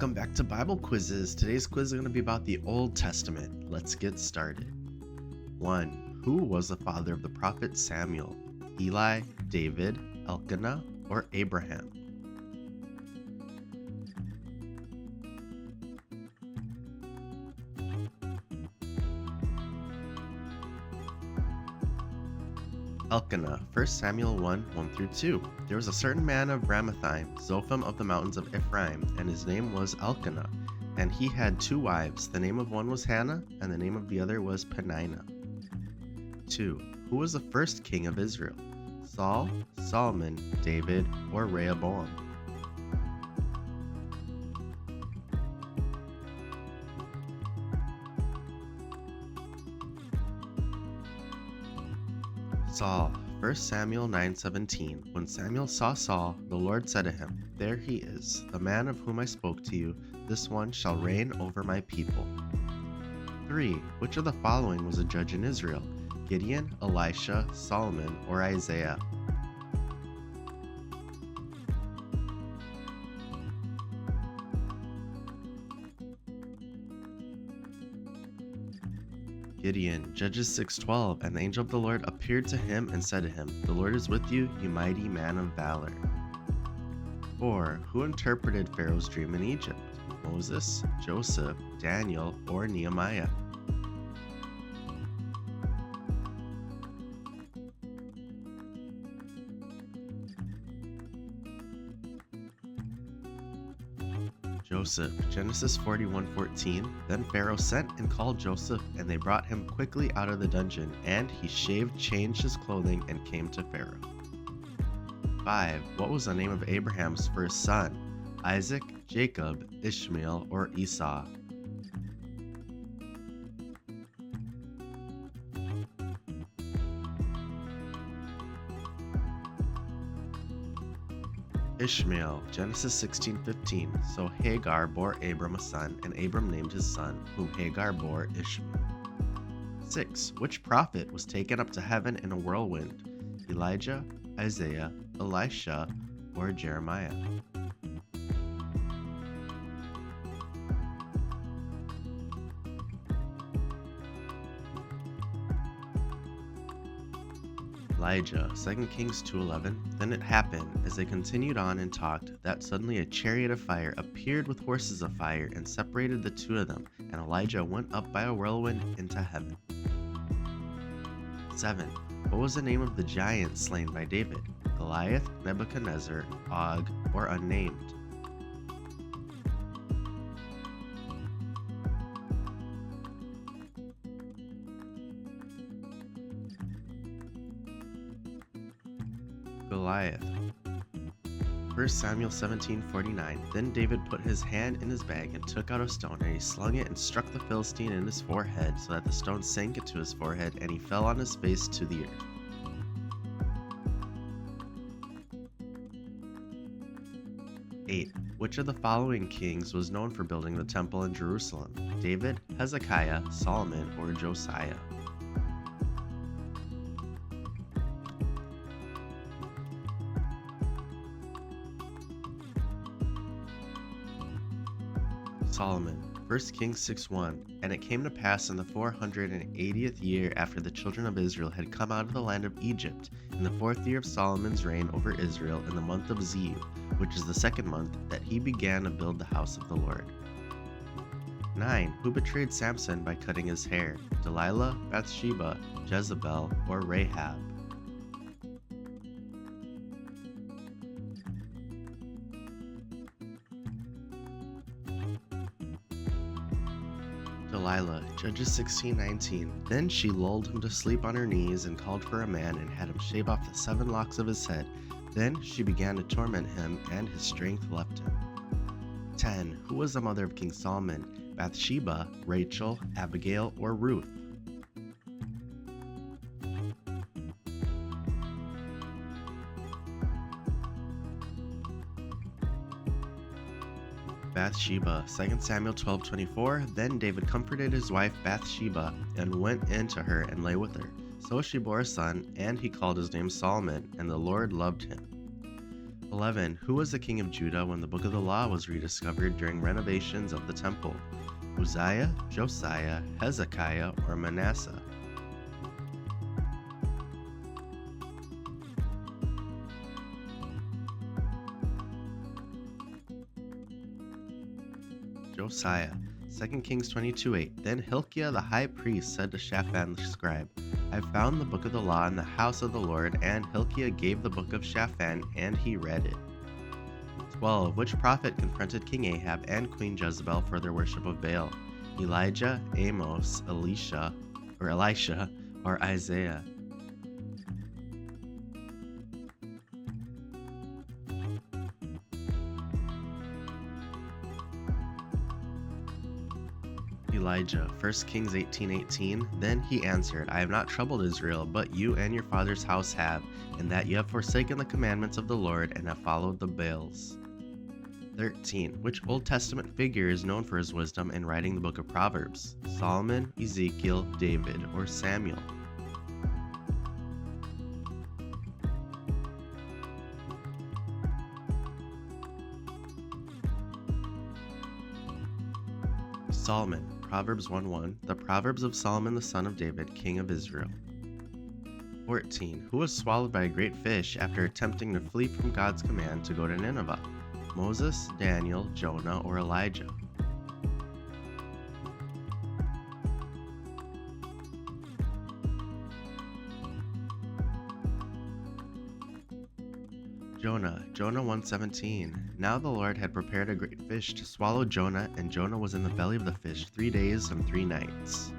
Welcome back to Bible Quizzes. Today's quiz is going to be about the Old Testament. Let's get started. 1. Who was the father of the prophet Samuel? Eli, David, Elkanah, or Abraham? Elkanah, 1 Samuel 1:1-2. There was a certain man of Ramathaim, Zophim of the mountains of Ephraim, and his name was Elkanah. And he had 2 wives. The name of one was Hannah, and the name of the other was Peninnah. 2. Who was the first king of Israel? Saul, Solomon, David, or Rehoboam? Saul, 1 Samuel 9:17. When Samuel saw Saul, the Lord said to him, "There he is, the man of whom I spoke to you. This one shall reign over my people." 3. Which of the following was a judge in Israel? Gideon, Elisha, Solomon, or Isaiah? Gideon, Judges 6:12. And the angel of the Lord appeared to him and said to him, "The Lord is with you, you mighty man of valor." 4. Who interpreted Pharaoh's dream in Egypt? Moses, Joseph, Daniel, or Nehemiah? Joseph, Genesis 41:14. Then Pharaoh sent and called Joseph, and they brought him quickly out of the dungeon, and he shaved, changed his clothing, and came to Pharaoh. 5. What was the name of Abraham's first son? Isaac, Jacob, Ishmael, or Esau? Ishmael, Genesis 16:15. So Hagar bore Abram a son, and Abram named his son, whom Hagar bore Ishmael. 6. Which prophet was taken up to heaven in a whirlwind? Elijah, Isaiah, Elisha, or Jeremiah? Elijah, 2 Kings 2:11. Then it happened, as they continued on and talked, that suddenly a chariot of fire appeared with horses of fire and separated the 2 of them, and Elijah went up by a whirlwind into heaven. 7. What was the name of the giant slain by David? Goliath, Nebuchadnezzar, Og, or unnamed? Goliath. 1 Samuel 17:49. Then David put his hand in his bag and took out a stone, and he slung it and struck the Philistine in his forehead, so that the stone sank into his forehead, and he fell on his face to the earth. 8. Which of the following kings was known for building the temple in Jerusalem? David, Hezekiah, Solomon, or Josiah? Solomon, 1 Kings 6:1. And it came to pass in the 480th year after the children of Israel had come out of the land of Egypt, in the 4th year of Solomon's reign over Israel, in the month of Ziv, which is the 2nd month, that he began to build the house of the Lord. 9. Who betrayed Samson by cutting his hair? Delilah, Bathsheba, Jezebel, or Rahab? Delilah, Judges 16:19. Then she lulled him to sleep on her knees and called for a man and had him shave off the 7 locks of his head. Then she began to torment him, and his strength left him. 10. Who was the mother of King Solomon? Bathsheba, Rachel, Abigail, or Ruth? Bathsheba, 2 Samuel 12:24. Then David comforted his wife Bathsheba and went in to her and lay with her. So she bore a son, and he called his name Solomon, and the Lord loved him. 11. Who was the king of Judah when the book of the law was rediscovered during renovations of the temple? Uzziah, Josiah, Hezekiah, or Manasseh? Josiah. 2 Kings 22:8. Then Hilkiah the high priest said to Shaphan the scribe, I found the book of the law in the house of the Lord, and Hilkiah gave the book of Shaphan, and he read it. 12. Which prophet confronted King Ahab and Queen Jezebel for their worship of Baal? Elijah, Amos, Elisha, or Isaiah? Elijah. 1 Kings 18:18. Then he answered, I have not troubled Israel, but you and your father's house have, in that you have forsaken the commandments of the Lord and have followed the Baals. 13. Which Old Testament figure is known for his wisdom in writing the book of Proverbs? Solomon, Ezekiel, David, or Samuel? Solomon. Proverbs 1:1. The Proverbs of Solomon the son of David, king of Israel. 14. Who was swallowed by a great fish after attempting to flee from God's command to go to Nineveh? Moses, Daniel, Jonah, or Elijah? Jonah. Jonah 1:17. Now the Lord had prepared a great fish to swallow Jonah, and Jonah was in the belly of the fish 3 days and 3 nights.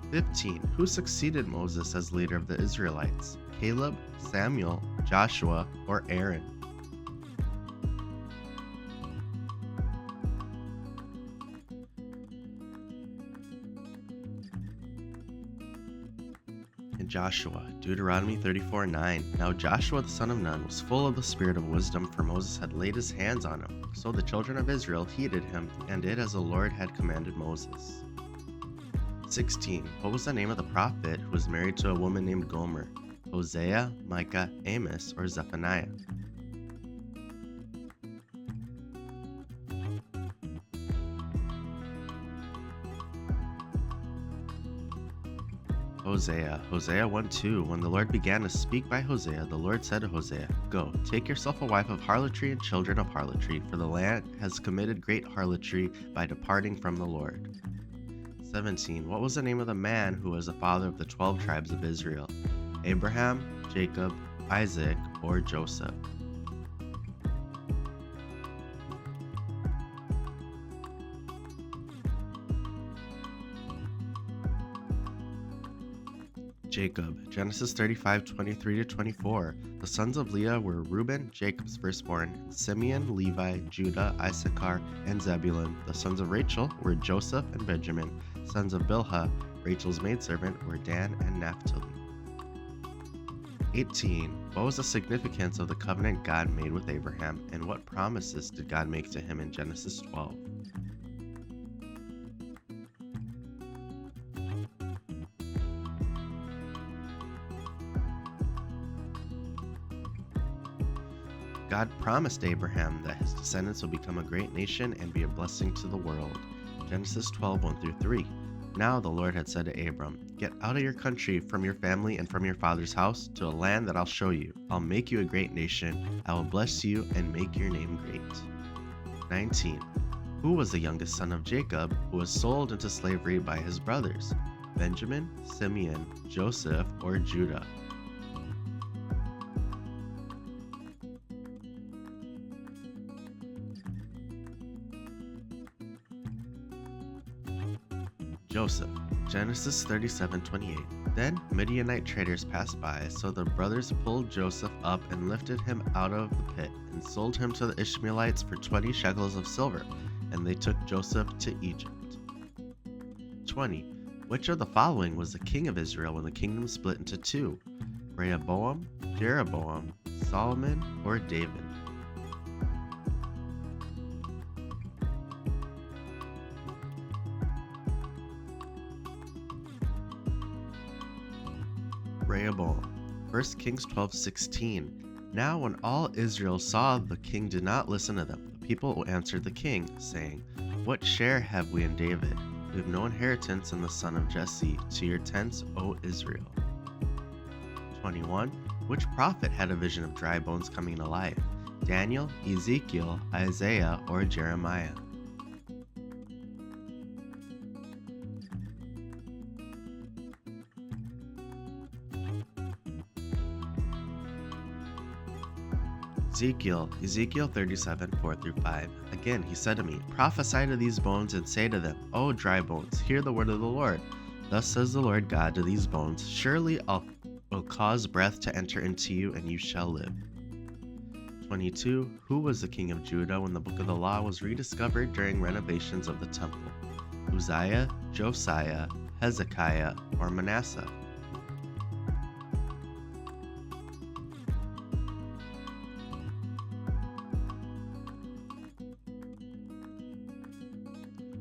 15. Who succeeded Moses as leader of the Israelites? Caleb, Samuel, Joshua, or Aaron? And Joshua. Deuteronomy 34:9. Now Joshua the son of Nun was full of the spirit of wisdom, for Moses had laid his hands on him. So the children of Israel heeded him, and did as the Lord had commanded Moses. 16. What was the name of the prophet who was married to a woman named Gomer? Hosea, Micah, Amos, or Zephaniah? Hosea. Hosea 1:2. When the Lord began to speak by Hosea, the Lord said to Hosea, Go, take yourself a wife of harlotry and children of harlotry, for the land has committed great harlotry by departing from the Lord. 17. What was the name of the man who was the father of the 12 tribes of Israel? Abraham, Jacob, Isaac, or Joseph? Jacob. Genesis 35:23-24. The sons of Leah were Reuben, Jacob's firstborn, Simeon, Levi, Judah, Issachar, and Zebulun. The sons of Rachel were Joseph and Benjamin. Sons of Bilhah, Rachel's maidservant, were Dan and Naphtali. 18. What was the significance of the covenant God made with Abraham, and what promises did God make to him in Genesis 12? God promised Abraham that his descendants will become a great nation and be a blessing to the world. Genesis 12:1-3. Now the Lord had said to Abram, Get out of your country, from your family, and from your father's house, to a land that I'll show you. I'll make you a great nation. I will bless you and make your name great. 19. Who was the youngest son of Jacob, who was sold into slavery by his brothers? Benjamin, Simeon, Joseph, or Judah? Joseph. Genesis 37:28. Then Midianite traders passed by, so the brothers pulled Joseph up and lifted him out of the pit, and sold him to the Ishmaelites for 20 shekels of silver, and they took Joseph to Egypt. 20. Which of the following was the king of Israel when the kingdom split into two? Rehoboam, Jeroboam, Solomon, or David? Rehoboam. 1 Kings 12:16. Now when all Israel saw the king did not listen to them, the people answered the king, saying, "What share have we in David? We have no inheritance in the son of Jesse. To your tents, O Israel." 21. Which prophet had a vision of dry bones coming to life? Daniel, Ezekiel, Isaiah, or Jeremiah? Ezekiel 37, 4 through 5. Again he said to me, "Prophesy to these bones and say to them, O dry bones, hear the word of the Lord. Thus says the Lord God to these bones, surely I will cause breath to enter into you, and you shall live." 22. Who was the king of Judah when the book of the law was rediscovered during renovations of the temple? Uzziah, Josiah, Hezekiah, or Manasseh?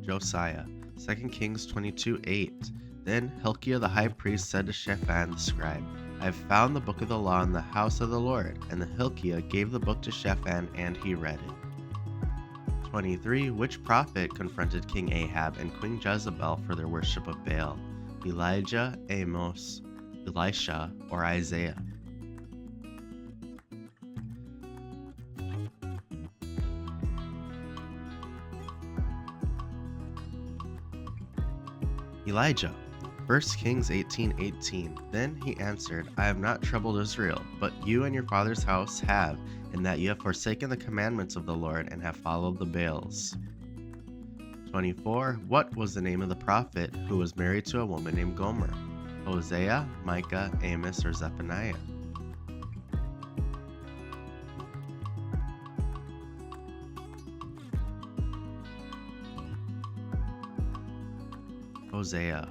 Josiah. 2 Kings 22:8. Then Hilkiah the high priest said to Shaphan the scribe, "I have found the book of the law in the house of the Lord." And the Hilkiah gave the book to Shaphan, and he read it. 23. Which prophet confronted King Ahab and Queen Jezebel for their worship of Baal? Elijah, Amos, Elisha, or Isaiah? Elijah. 1 Kings 18:18. Then he answered, "I have not troubled Israel, but you and your father's house have, in that you have forsaken the commandments of the Lord and have followed the Baals." 24. What was the name of the prophet who was married to a woman named Gomer? Hosea, Micah, Amos, or Zephaniah?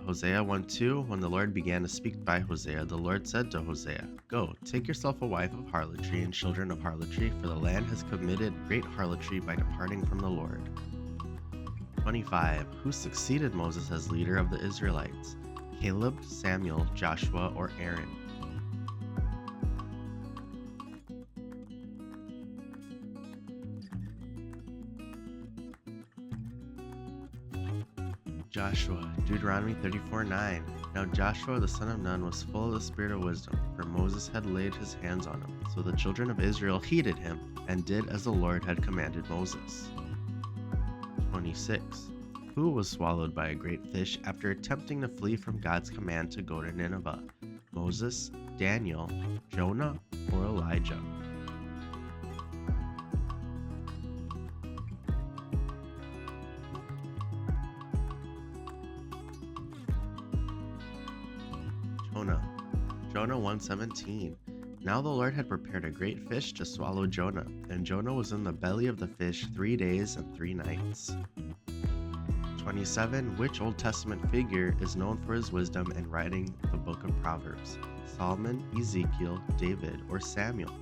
Hosea 1:2. When the Lord began to speak by Hosea, the Lord said to Hosea, "Go, take yourself a wife of harlotry and children of harlotry, for the land has committed great harlotry by departing from the Lord." 25. Who succeeded Moses as leader of the Israelites? Caleb, Samuel, Joshua, or Aaron? Joshua. Deuteronomy 34:9. Now Joshua the son of Nun was full of the spirit of wisdom, for Moses had laid his hands on him. So the children of Israel heeded him, and did as the Lord had commanded Moses. 26. Who was swallowed by a great fish after attempting to flee from God's command to go to Nineveh? Moses, Daniel, Jonah, or Elijah? Jonah 1:17. Now the Lord had prepared a great fish to swallow Jonah, and Jonah was in the belly of the fish 3 days and 3 nights. 27. Which Old Testament figure is known for his wisdom in writing the book of Proverbs? Solomon, Ezekiel, David, or Samuel?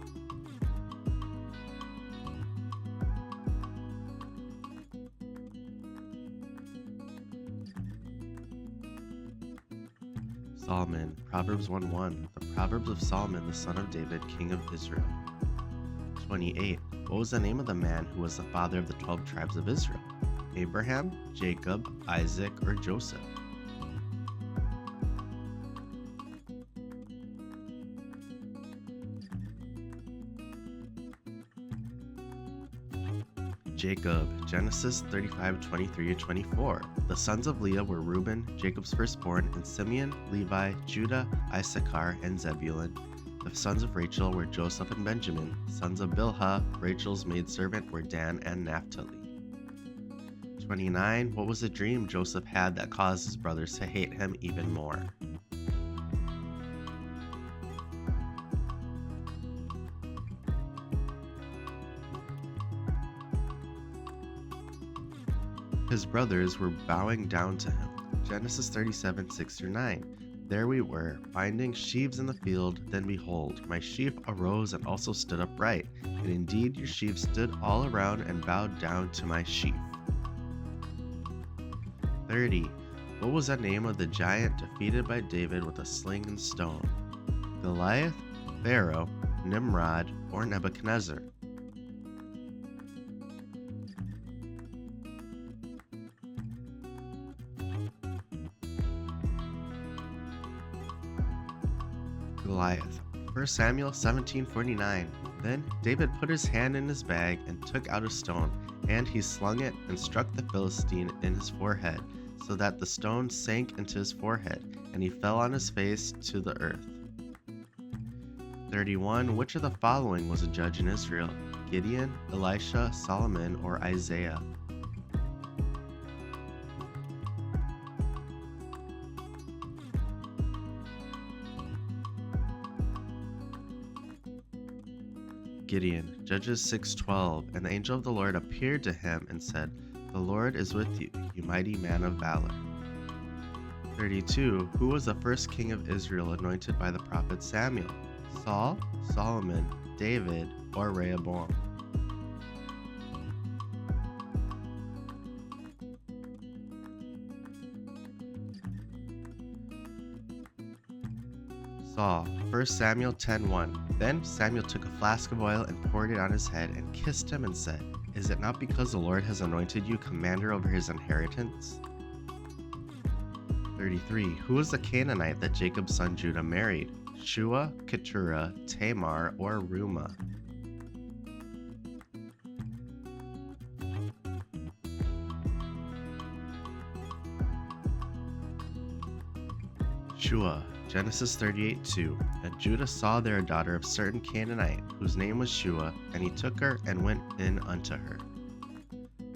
Solomon. Proverbs 1:1. The Proverbs of Solomon, the son of David, king of Israel. 28. What was the name of the man who was the father of the 12 tribes of Israel? Abraham, Jacob, Isaac, or Joseph? Jacob. Genesis 35:23-24. The sons of Leah were Reuben, Jacob's firstborn, and Simeon, Levi, Judah, Issachar, and Zebulun. The sons of Rachel were Joseph and Benjamin. Sons of Bilhah, Rachel's maidservant, were Dan and Naphtali. 29. What was the dream Joseph had that caused his brothers to hate him even more? His brothers were bowing down to him. Genesis 37:6-9. There we were, binding sheaves in the field, then behold, my sheaf arose and also stood upright, and indeed your sheaves stood all around and bowed down to my sheaf. 30. What was the name of the giant defeated by David with a sling and stone? Goliath, Pharaoh, Nimrod, or Nebuchadnezzar? Goliath. 1 Samuel 17:49. Then David put his hand in his bag and took out a stone, and he slung it and struck the Philistine in his forehead, so that the stone sank into his forehead, and he fell on his face to the earth. 31. Which of the following was a judge in Israel? Gideon, Elisha, Solomon, or Isaiah? Gideon. Judges 6:12. And the angel of the Lord appeared to him and said, "The Lord is with you, you mighty man of valor." 32. Who was the first king of Israel anointed by the prophet Samuel? Saul, Solomon, David, or Rehoboam? Saul. 1 Samuel 10:1. Then Samuel took a flask of oil and poured it on his head and kissed him and said, "Is it not because the Lord has anointed you commander over his inheritance?" 33. Who was the Canaanite that Jacob's son Judah married? Shua, Keturah, Tamar, or Ruma? Shua. Genesis 38:2. And Judah saw there a daughter of certain Canaanite, whose name was Shua, and he took her and went in unto her.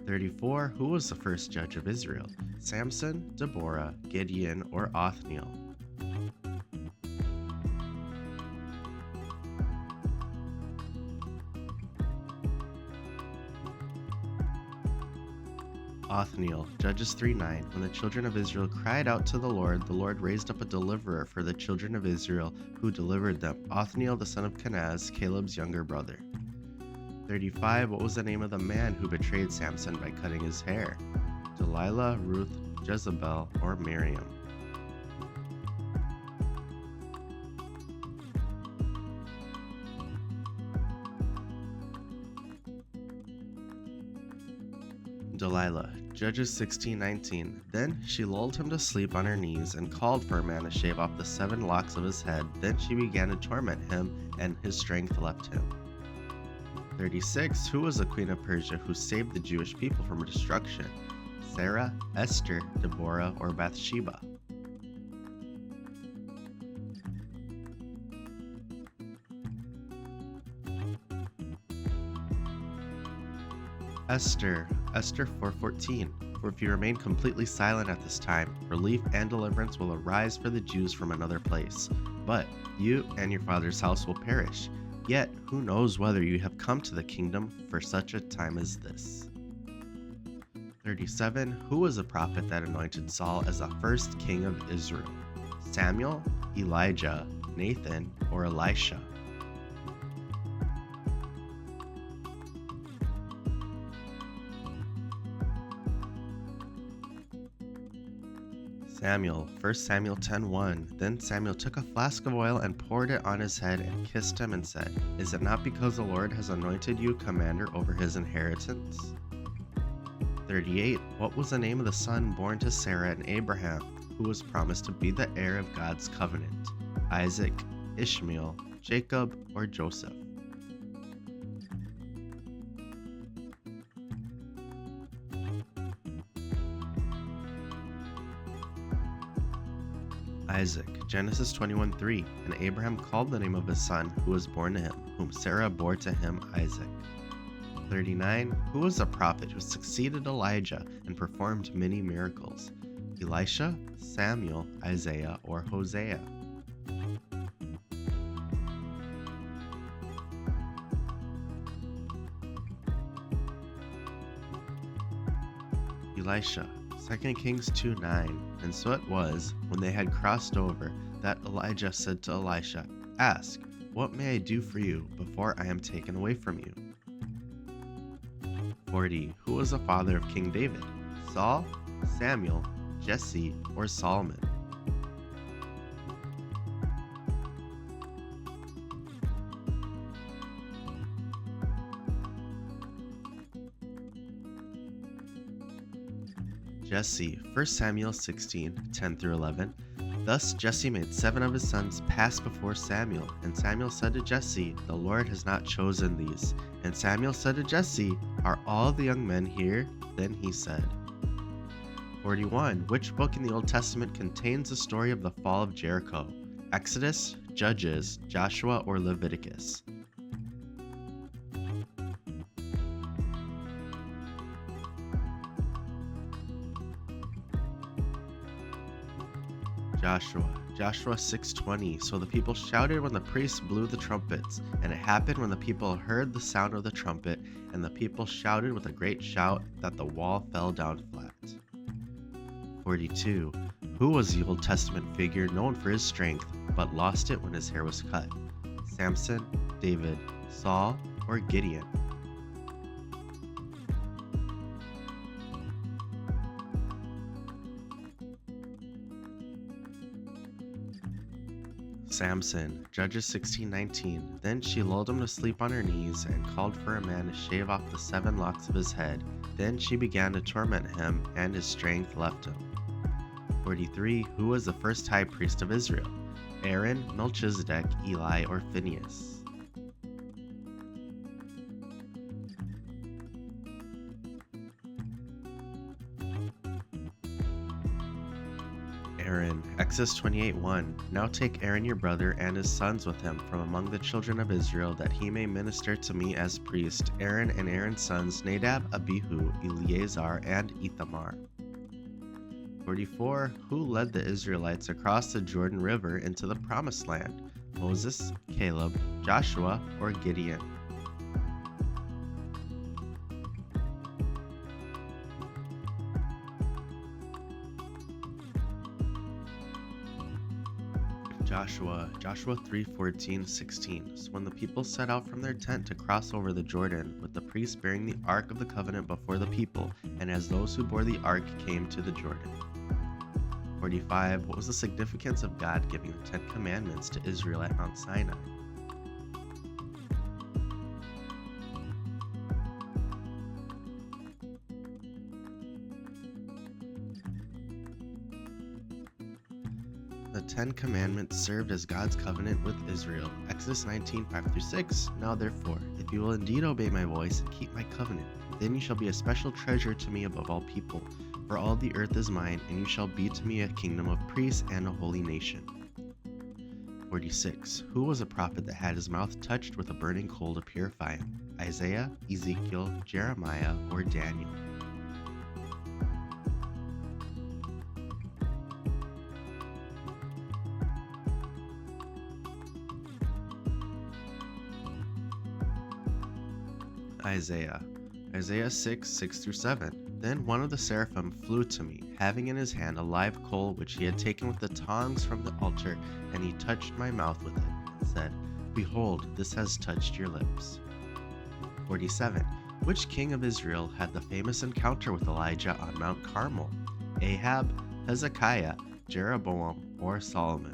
34. Who was the first judge of Israel? Samson, Deborah, Gideon, or Othniel? Othniel. Judges 3:9. When the children of Israel cried out to the Lord raised up a deliverer for the children of Israel, who delivered them, Othniel the son of Kenaz, Caleb's younger brother. 35. What was the name of the man who betrayed Samson by cutting his hair? Delilah, Ruth, Jezebel, or Miriam? Delilah. Judges 16:19. Then she lulled him to sleep on her knees and called for a man to shave off the 7 locks of his head. Then she began to torment him, and his strength left him. 36. Who was the queen of Persia who saved the Jewish people from destruction? Sarah, Esther, Deborah, or Bathsheba? Esther. Esther 4:14. For if you remain completely silent at this time, relief and deliverance will arise for the Jews from another place. But you and your father's house will perish. Yet who knows whether you have come to the kingdom for such a time as this? 37. Who was the prophet that anointed Saul as the first king of Israel? Samuel, Elijah, Nathan, or Elisha? Samuel. 1 Samuel 10:1. Then Samuel took a flask of oil and poured it on his head and kissed him and said, "Is it not because the Lord has anointed you commander over his inheritance?" 38. What was the name of the son born to Sarah and Abraham, who was promised to be the heir of God's covenant? Isaac, Ishmael, Jacob, or Joseph? Isaac. Genesis 21:3. And Abraham called the name of his son who was born to him, whom Sarah bore to him, Isaac. 39. Who was the prophet who succeeded Elijah and performed many miracles? Elisha, Samuel, Isaiah, or Hosea? Elisha. 2 Kings 2:9. And so it was, when they had crossed over, that Elijah said to Elisha, "Ask, what may I do for you before I am taken away from you?" 40. Who was the father of King David? Saul, Samuel, Jesse, or Solomon? Jesse, 1 Samuel 16:10-11. Thus Jesse made 7 of his sons pass before Samuel, and Samuel said to Jesse, "The Lord has not chosen these." And Samuel said to Jesse, "Are all the young men here?" Then he said, 41. Which book in the Old Testament contains the story of the fall of Jericho? Exodus, Judges, Joshua, or Leviticus? Joshua 6:20. So the people shouted when the priests blew the trumpets, and it happened when the people heard the sound of the trumpet, and the people shouted with a great shout that the wall fell down flat. 42. Who was the Old Testament figure known for his strength, but lost it when his hair was cut? Samson, David, Saul, or Gideon? Samson, Judges 16:19. Then she lulled him to sleep on her knees and called for a man to shave off the 7 locks of his head. Then she began to torment him, and his strength left him. 43. Who was the first high priest of Israel? Aaron, Melchizedek, Eli, or Phinehas? Aaron, Exodus 28:1. Now take Aaron your brother and his sons with him from among the children of Israel, that he may minister to me as priest, Aaron and Aaron's sons Nadab, Abihu, Eleazar, and Ithamar. 44. Who led the Israelites across the Jordan River into the Promised Land? Moses, Caleb, Joshua, or Gideon? Joshua 3:14-16. So when the people set out from their tent to cross over the Jordan, with the priests bearing the ark of the covenant before the people, and as those who bore the ark came to the Jordan. 45. What was the significance of God giving the 10 Commandments to Israel at Mount Sinai? The 10 Commandments served as God's covenant with Israel. Exodus 19:5-6. Now therefore, if you will indeed obey my voice and keep my covenant, then you shall be a special treasure to me above all people. For all the earth is mine, and you shall be to me a kingdom of priests and a holy nation. 46. Who was a prophet that had his mouth touched with a burning coal to purify him? Isaiah, Ezekiel, Jeremiah, or Daniel? Isaiah 6:6-7. Then one of the seraphim flew to me, having in his hand a live coal which he had taken with the tongs from the altar, and he touched my mouth with it, and said, "Behold, this has touched your lips." 47. Which king of Israel had the famous encounter with Elijah on Mount Carmel? Ahab, Hezekiah, Jeroboam, or Solomon?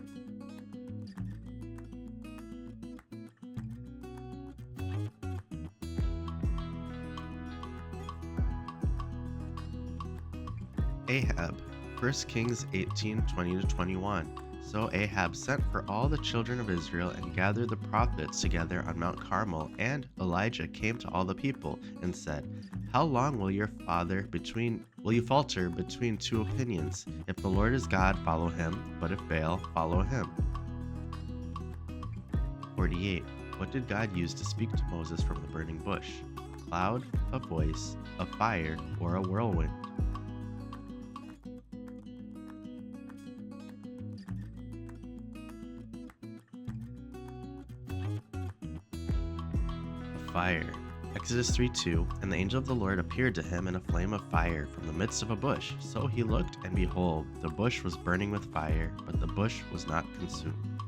Ahab, 1 Kings 18:20-21. So Ahab sent for all the children of Israel and gathered the prophets together on Mount Carmel, and Elijah came to all the people and said, "How long will you falter between 2 opinions? If the Lord is God, follow him, but if Baal, follow him." 48. What did God use to speak to Moses from the burning bush? A cloud, a voice, a fire, or a whirlwind? Fire. Exodus 3:2. And the angel of the Lord appeared to him in a flame of fire from the midst of a bush. So he looked, and behold, the bush was burning with fire, but the bush was not consumed.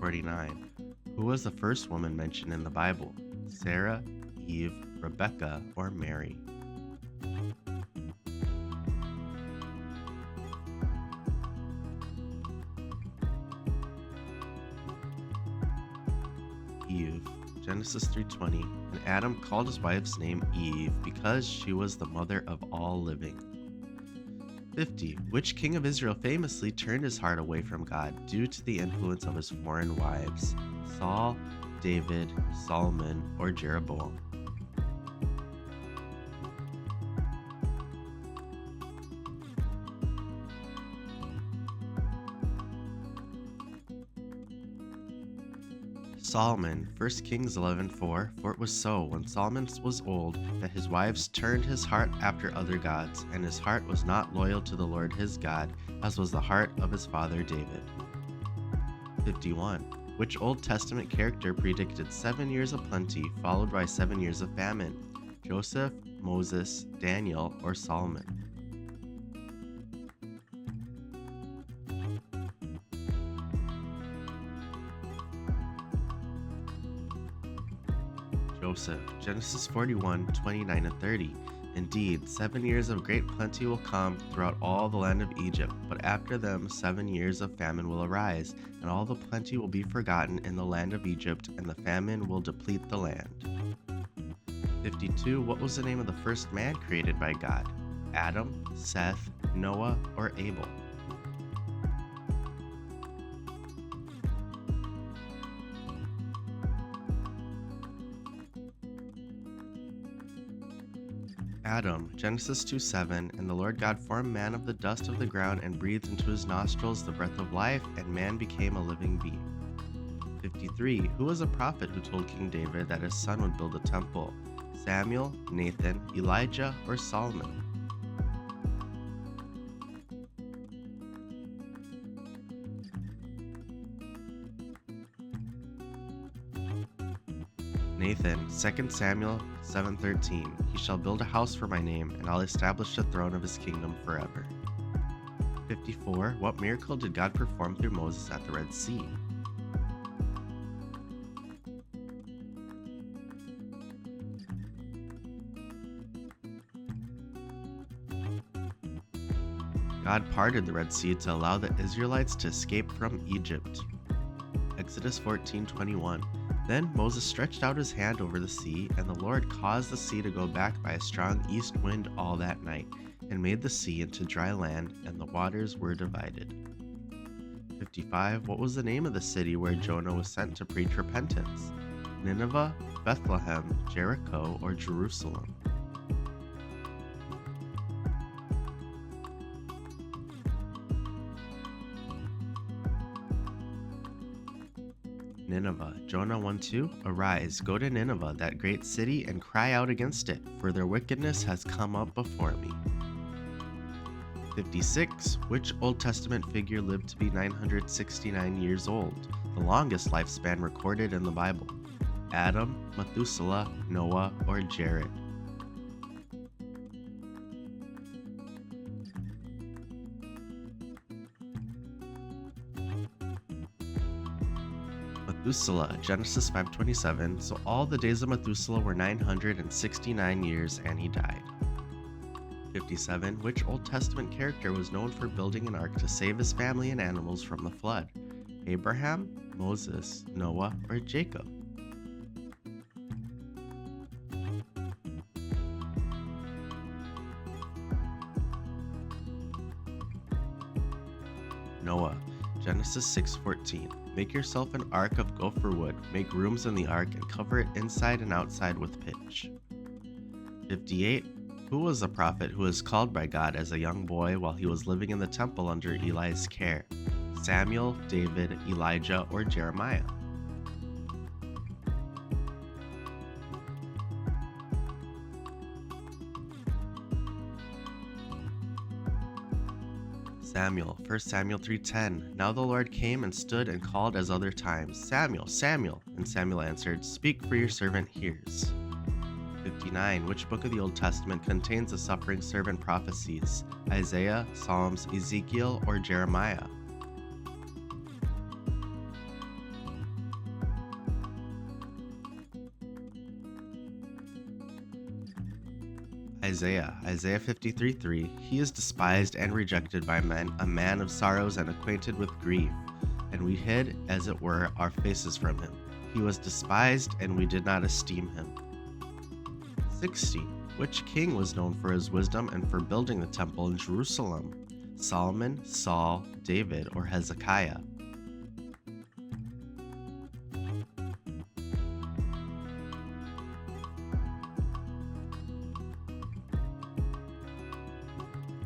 49. Who was the first woman mentioned in the Bible? Sarah, Eve, Rebecca, or Mary? Eve. Genesis 3:20. And Adam called his wife's name Eve, because she was the mother of all living. 50. Which king of Israel famously turned his heart away from God due to the influence of his foreign wives? Saul, David, Solomon, or Jeroboam? Solomon, 1 Kings 11:4. For it was so, when Solomon was old, that his wives turned his heart after other gods, and his heart was not loyal to the Lord his God, as was the heart of his father David. 51. Which Old Testament character predicted 7 years of plenty followed by 7 years of famine? Joseph, Moses, Daniel, or Solomon? Joseph, Genesis 41:29 and 30. Indeed, 7 years of great plenty will come throughout all the land of Egypt, but after them 7 years of famine will arise, and all the plenty will be forgotten in the land of Egypt, and the famine will deplete the land. 52. What was the name of the first man created by God? Adam, Seth, Noah, or Abel? Adam, Genesis 2:7. And the Lord God formed man of the dust of the ground and breathed into his nostrils the breath of life, and man became a living being. 53. Who was a prophet who told King David that his son would build a temple? Samuel, Nathan, Elijah, or Solomon? Nathan, 2 Samuel 7:13. He shall build a house for my name, and I'll establish the throne of his kingdom forever. 54. What miracle did God perform through Moses at the Red Sea? God parted the Red Sea to allow the Israelites to escape from Egypt. Exodus 14:21. Then Moses stretched out his hand over the sea, and the Lord caused the sea to go back by a strong east wind all that night, and made the sea into dry land, and the waters were divided. 55. What was the name of the city where Jonah was sent to preach repentance? Nineveh, Bethlehem, Jericho, or Jerusalem? Nineveh. Jonah 1:2. Arise, go to Nineveh, that great city, and cry out against it, for their wickedness has come up before me. 56. Which Old Testament figure lived to be 969 years old, the longest lifespan recorded in the Bible? Adam, Methuselah, Noah, or Jared? Methuselah, Genesis 5:27. So all the days of Methuselah were 969 years, and he died. 57. Which Old Testament character was known for building an ark to save his family and animals from the flood? Abraham, Moses, Noah, or Jacob? Noah, Genesis 6:14. Make yourself an ark of gopher wood, make rooms in the ark, and cover it inside and outside with pitch. 58. Who was the prophet who was called by God as a young boy while he was living in the temple under Eli's care? Samuel, David, Elijah, or Jeremiah? Samuel, 1 Samuel 3:10. Now the Lord came and stood and called as other times, Samuel, Samuel. And Samuel answered, Speak, for your servant hears. 59. Which book of the Old Testament contains the suffering servant prophecies? Isaiah, Psalms, Ezekiel, or Jeremiah? Isaiah 53:3. He is despised and rejected by men, a man of sorrows and acquainted with grief. And we hid, as it were, our faces from him. He was despised, and we did not esteem him. 60. Which king was known for his wisdom and for building the temple in Jerusalem? Solomon, Saul, David, or Hezekiah?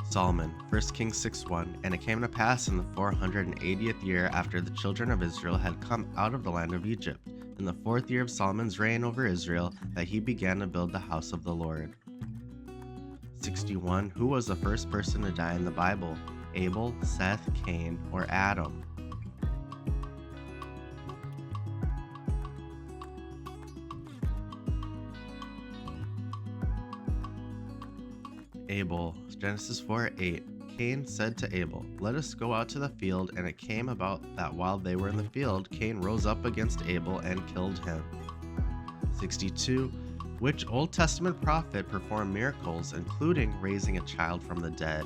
Solomon, 1 Kings 6:1. And it came to pass in the 480th year after the children of Israel had come out of the land of Egypt, in the 4th year of Solomon's reign over Israel, that he began to build the house of the Lord. 61. Who was the first person to die in the Bible? Abel, Seth, Cain, or Adam? Abel, Genesis 4:8. Cain said to Abel, "Let us go out to the field," and it came about that while they were in the field, Cain rose up against Abel and killed him. 62. Which Old Testament prophet performed miracles, including raising a child from the dead?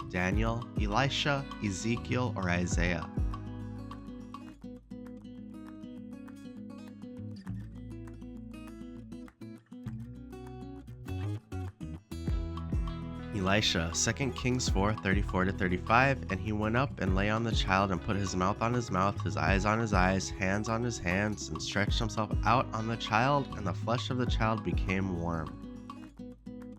Daniel, Elisha, Ezekiel, or Isaiah? Elisha, 2 Kings 4:34-35. And he went up and lay on the child and put his mouth on his mouth, his eyes on his eyes, hands on his hands, and stretched himself out on the child, and the flesh of the child became warm.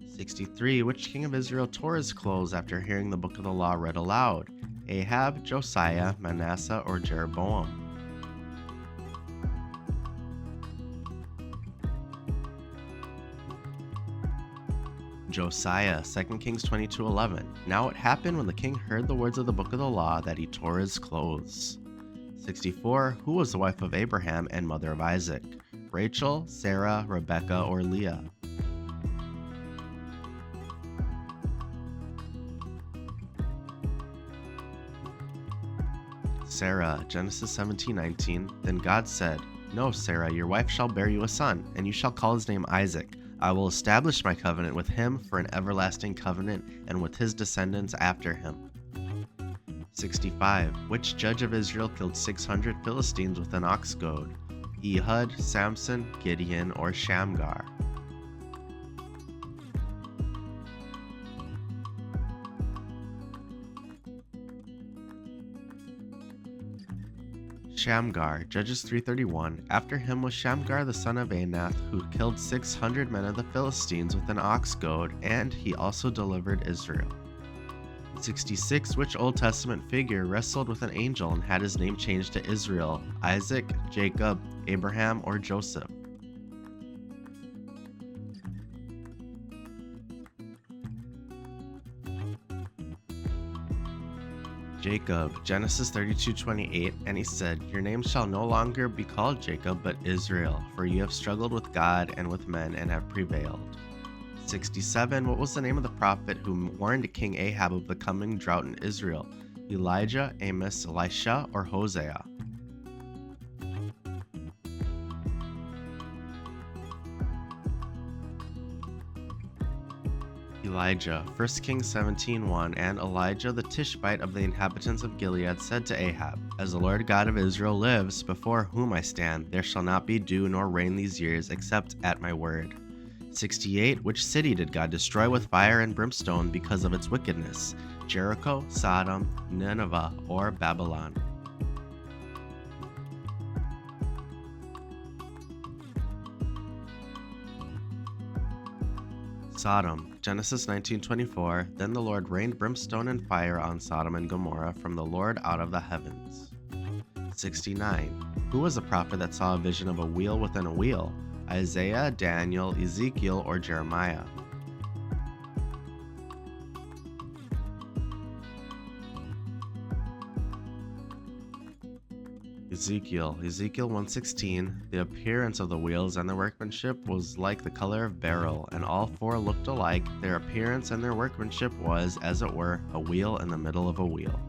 63. Which king of Israel tore his clothes after hearing the book of the law read aloud? Ahab, Josiah, Manasseh, or Jeroboam? Josiah, 2 Kings 22:11. Now it happened when the king heard the words of the book of the law that he tore his clothes. 64. Who was the wife of Abraham and mother of Isaac? Rachel, Sarah, Rebekah, or Leah? Sarah, Genesis 17:19. Then God said, "No, Sarah, your wife shall bear you a son, and you shall call his name Isaac. I will establish my covenant with him for an everlasting covenant, and with his descendants after him." 65. Which judge of Israel killed 600 Philistines with an ox goad? Ehud, Samson, Gideon, or Shamgar? Shamgar, Judges 3:31. After him was Shamgar the son of Anath, who killed 600 men of the Philistines with an ox goad, and he also delivered Israel. 66. Which Old Testament figure wrestled with an angel and had his name changed to Israel? Isaac, Jacob, Abraham, or Joseph? Jacob, Genesis 32:28. And he said, "Your name shall no longer be called Jacob, but Israel, for you have struggled with God and with men and have prevailed." 67. What was the name of the prophet who warned King Ahab of the coming drought in Israel? Elijah, Amos, Elisha, or Hosea? Elijah, 1 Kings 17:1. And Elijah the Tishbite of the inhabitants of Gilead said to Ahab, "As the Lord God of Israel lives, before whom I stand, there shall not be dew nor rain these years, except at my word." 68. Which city did God destroy with fire and brimstone because of its wickedness? Jericho, Sodom, Nineveh, or Babylon? Sodom, Genesis 19:24. Then the Lord rained brimstone and fire on Sodom and Gomorrah from the Lord out of the heavens. 69. Who was the prophet that saw a vision of a wheel within a wheel? Isaiah, Daniel, Ezekiel, or Jeremiah? Ezekiel 1:16. The appearance of the wheels and their workmanship was like the color of beryl, and all four looked alike. Their appearance and their workmanship was, as it were, a wheel in the middle of a wheel.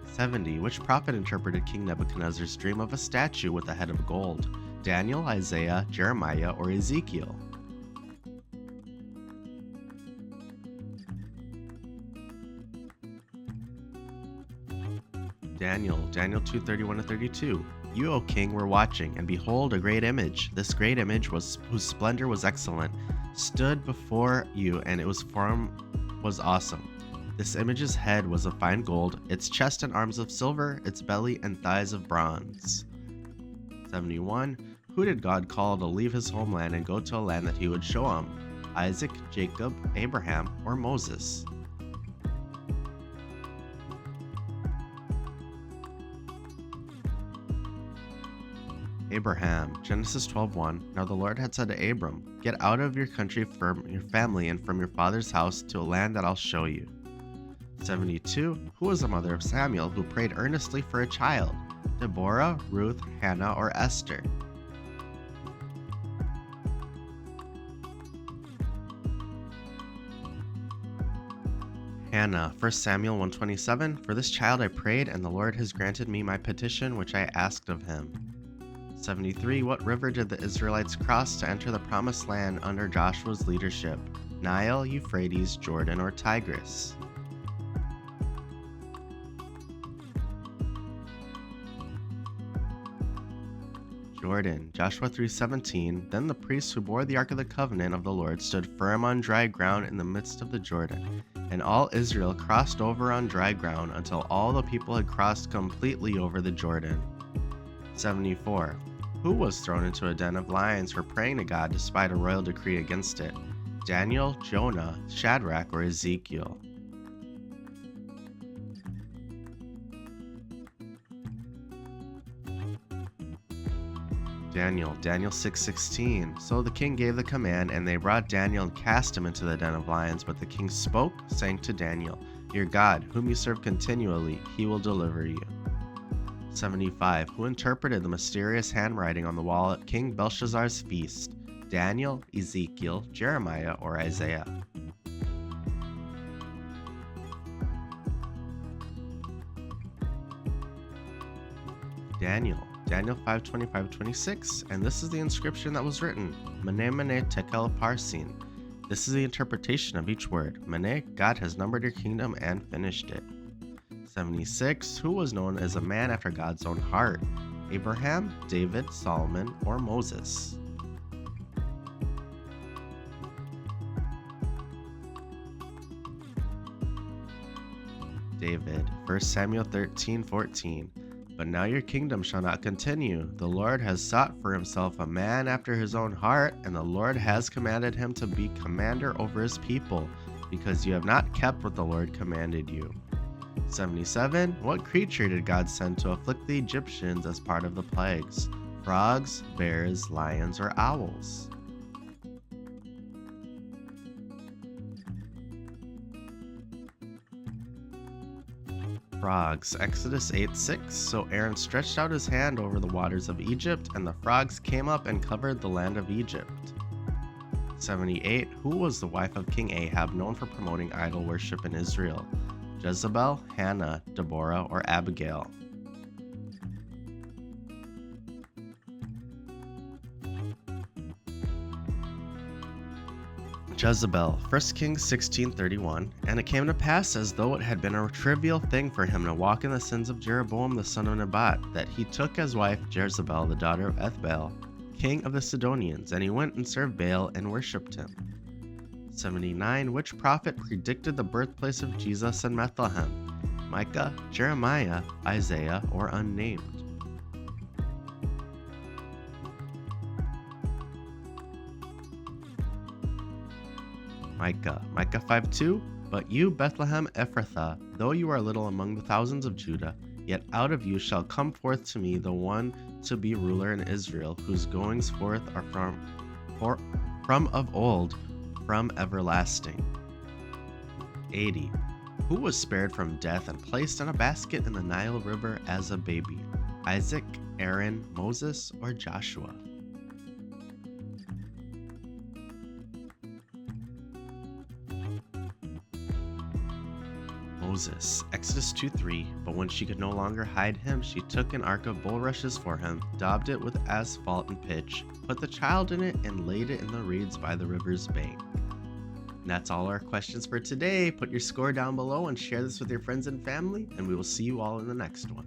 70. Which prophet interpreted King Nebuchadnezzar's dream of a statue with a head of gold? Daniel, Isaiah, Jeremiah, or Ezekiel? Daniel 2:31-32. You, O king, were watching, and behold, a great image. This great image was whose splendor was excellent, stood before you, and its form was awesome. This image's head was of fine gold, its chest and arms of silver, its belly and thighs of bronze. 71. Who did God call to leave his homeland and go to a land that he would show him? Isaac, Jacob, Abraham, or Moses? Abraham, Genesis 12:1. Now the Lord had said to Abram, get out of your country, from your family, and from your father's house to a land that I'll show you. 72. Who was the mother of Samuel who prayed earnestly for a child? Deborah, Ruth, Hannah, or Esther? Hannah, 1 Samuel 1:27. For this child I prayed, and the Lord has granted me my petition which I asked of him. 73. What river did the Israelites cross to enter the promised land under Joshua's leadership? Nile, Euphrates, Jordan, or Tigris? Jordan, Joshua 3:17. Then the priests who bore the ark of the covenant of the Lord stood firm on dry ground in the midst of the Jordan, and all Israel crossed over on dry ground until all the people had crossed completely over the Jordan. 74. Who was thrown into a den of lions for praying to God despite a royal decree against it? Daniel, Jonah, Shadrach, or Ezekiel? Daniel 6:16. So the king gave the command, and they brought Daniel and cast him into the den of lions. But the king spoke, saying to Daniel, your God, whom you serve continually, he will deliver you. 75. Who interpreted the mysterious handwriting on the wall at King Belshazzar's feast? Daniel, Ezekiel, Jeremiah, or Isaiah? Daniel 5:25-26, and this is the inscription that was written, Mene Mene Tekel Parsin. This is the interpretation of each word. Mene, God has numbered your kingdom and finished it. 76. Who was known as a man after God's own heart? Abraham, David, Solomon, or Moses? David, 1 Samuel 13:14. But now your kingdom shall not continue. The Lord has sought for himself a man after his own heart, and the Lord has commanded him to be commander over his people, because you have not kept what the Lord commanded you. 77. What creature did God send to afflict the Egyptians as part of the plagues? Frogs, bears, lions, or owls? Frogs, Exodus 8:6. So Aaron stretched out his hand over the waters of Egypt, and the frogs came up and covered the land of Egypt. 78. Who was the wife of King Ahab, known for promoting idol worship in Israel? Jezebel, Hannah, Deborah, or Abigail? Jezebel, 1 Kings 16:31. And it came to pass, as though it had been a trivial thing for him to walk in the sins of Jeroboam the son of Nebat, that he took as wife Jezebel the daughter of Ethbaal, king of the Sidonians, and he went and served Baal and worshipped him. 79. Which prophet predicted the birthplace of Jesus in Bethlehem? Micah, Jeremiah, Isaiah, or unnamed? Micah 5:2. But you, Bethlehem Ephrathah, though you are little among the thousands of Judah, yet out of you shall come forth to me the one to be ruler in Israel, whose goings forth are from of old, from everlasting. 80. Who was spared from death and placed in a basket in the Nile River as a baby? Isaac, Aaron, Moses, or Joshua? Moses, Exodus 2:3. But when she could no longer hide him, she took an ark of bulrushes for him, daubed it with asphalt and pitch, put the child in it, and laid it in the reeds by the river's bank. And that's all our questions for today. Put your score down below and share this with your friends and family, and we will see you all in the next one.